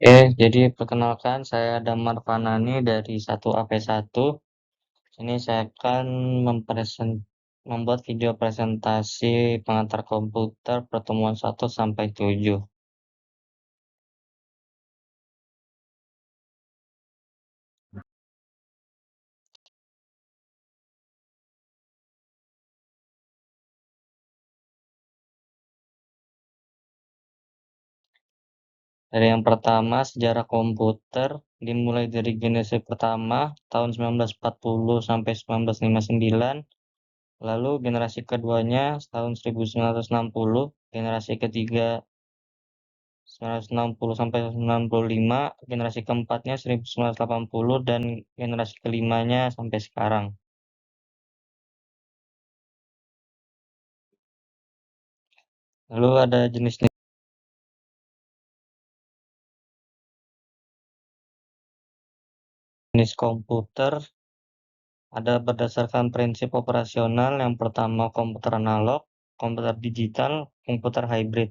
Jadi perkenalkan saya Damar Fanani dari 1AP1. Ini saya akan membuat video presentasi pengantar komputer pertemuan 1 sampai 7. Dari yang pertama, sejarah komputer dimulai dari generasi pertama tahun 1940 sampai 1959. Lalu generasi keduanya tahun 1960, generasi ketiga 1960 sampai 95, generasi keempatnya 1980, dan generasi kelimanya sampai sekarang. Lalu ada jenis komputer, ada berdasarkan prinsip operasional. Yang pertama komputer analog, komputer digital, komputer hybrid.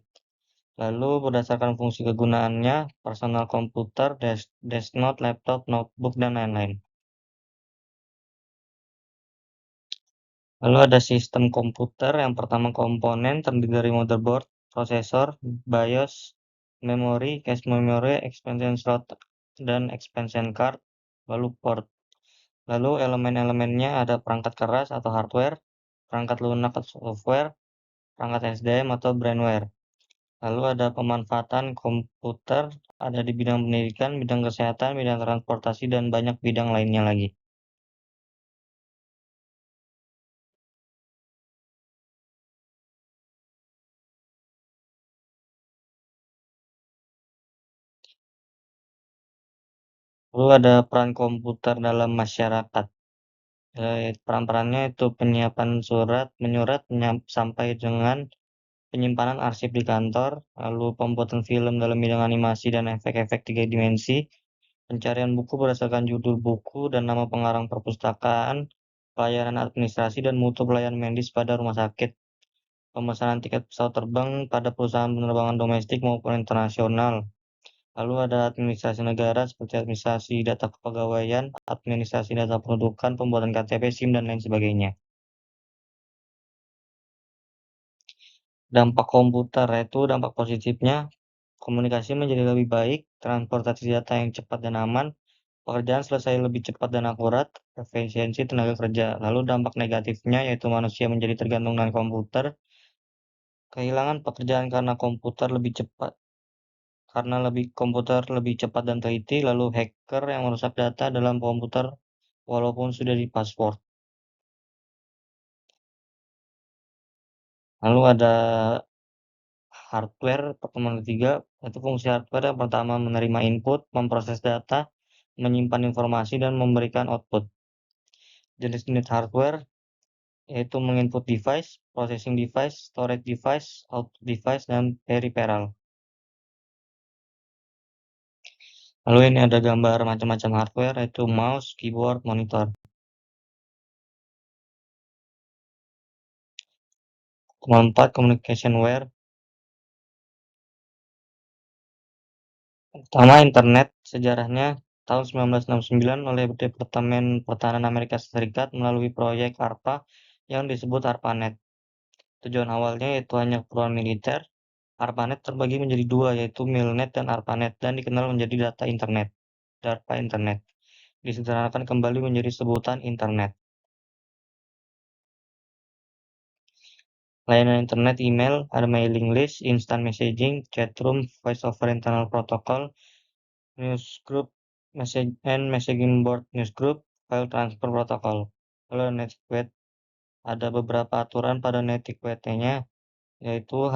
Lalu berdasarkan fungsi kegunaannya, personal komputer, desktop, laptop, notebook, dan lain-lain. Lalu ada sistem komputer. Yang pertama komponen terdiri dari motherboard, prosesor, BIOS, memori, cache memory, expansion slot, dan expansion card, lalu port. Lalu elemen-elemennya ada perangkat keras atau hardware, perangkat lunak atau software, perangkat SDM atau brainware. Lalu ada pemanfaatan komputer, ada di bidang pendidikan, bidang kesehatan, bidang transportasi, dan banyak bidang lainnya lagi. Lalu ada peran komputer dalam masyarakat. Peran-perannya itu penyiapan surat, menyurat, sampai dengan penyimpanan arsip di kantor, lalu pembuatan film dalam bidang animasi dan efek-efek 3 dimensi, pencarian buku berdasarkan judul buku dan nama pengarang perpustakaan, pelayanan administrasi dan mutu pelayanan medis pada rumah sakit, pemesanan tiket pesawat terbang pada perusahaan penerbangan domestik maupun internasional. Lalu ada administrasi negara seperti administrasi data kepegawaian, administrasi data pendudukan, pembuatan KTP, SIM, dan lain sebagainya. Dampak komputer itu dampak positifnya, komunikasi menjadi lebih baik, transportasi data yang cepat dan aman, pekerjaan selesai lebih cepat dan akurat, efisiensi tenaga kerja. Lalu dampak negatifnya yaitu manusia menjadi tergantung dengan komputer, kehilangan pekerjaan karena komputer lebih cepat, karena komputer lebih cepat dan teliti, lalu hacker yang merusak data dalam komputer walaupun sudah di password. Lalu ada hardware pertemuan ketiga, itu fungsi hardware yang pertama menerima input, memproses data, menyimpan informasi, dan memberikan output. Jenis-jenis hardware yaitu menginput device, processing device, storage device, output device, dan peripheral. Lalu ini ada gambar macam-macam hardware yaitu mouse, keyboard, monitor. Keempat, communicationware. Pertama, internet. Sejarahnya tahun 1969 oleh Departemen Pertahanan Amerika Serikat melalui proyek ARPA yang disebut ARPANET. Tujuan awalnya yaitu hanya keperluan militer. ARPANET terbagi menjadi dua, yaitu MILNET dan ARPANET, dan dikenal menjadi data internet, DARPA Internet. Disederhanakan kembali menjadi sebutan internet. Layanan internet email, ada mailing list, instant messaging, chat room, voice over internal protocol, newsgroup, and messaging board newsgroup, file transfer protocol. Lalu netiquette, ada beberapa aturan pada netiquette-nya, yaitu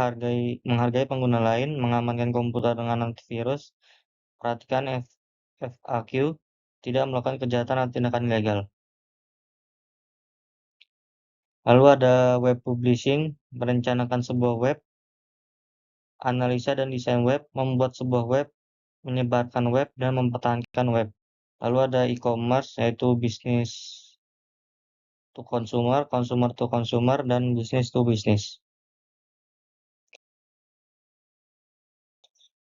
menghargai pengguna lain, mengamankan komputer dengan antivirus, perhatikan FAQ, tidak melakukan kejahatan atau tindakan ilegal. Lalu ada web publishing, merencanakan sebuah web, analisa dan desain web, membuat sebuah web, menyebarkan web, dan mempertahankan web. Lalu ada e-commerce, yaitu business to consumer, consumer to consumer, dan business to business.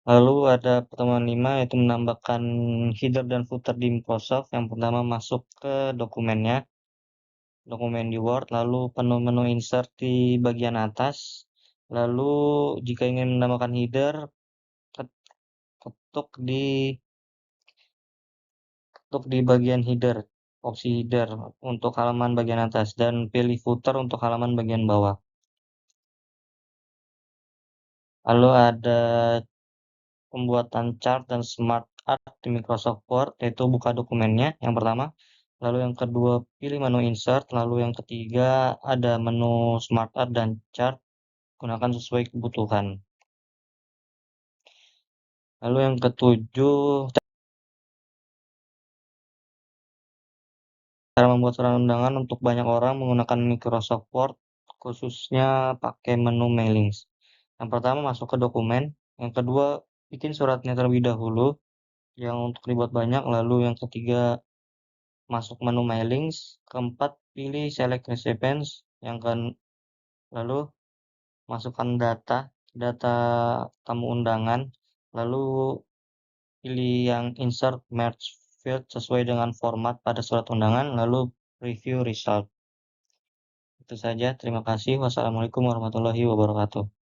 Lalu ada pertemuan 5 yaitu menambahkan header dan footer di Microsoft. Yang pertama masuk ke dokumennya, dokumen di Word, lalu penuh menu insert di bagian atas. Lalu jika ingin menambahkan header, ketuk di bagian header, opsi header untuk halaman bagian atas dan pilih footer untuk halaman bagian bawah. Lalu ada pembuatan chart dan smart art di Microsoft Word, yaitu buka dokumennya yang pertama. Lalu yang kedua, pilih menu insert. Lalu yang ketiga, ada menu smart art dan chart. Gunakan sesuai kebutuhan. Lalu yang ketujuh, cara membuat surat undangan untuk banyak orang menggunakan Microsoft Word, khususnya pakai menu mailings. Yang pertama, masuk ke dokumen. Yang kedua, bikin suratnya terlebih dahulu, yang untuk dibuat banyak. Lalu yang ketiga, masuk menu mailings. Keempat, pilih select recipients. Lalu masukkan data, data tamu undangan. Lalu pilih yang insert merge field sesuai dengan format pada surat undangan. Lalu review result. Itu saja. Terima kasih. Wassalamualaikum warahmatullahi wabarakatuh.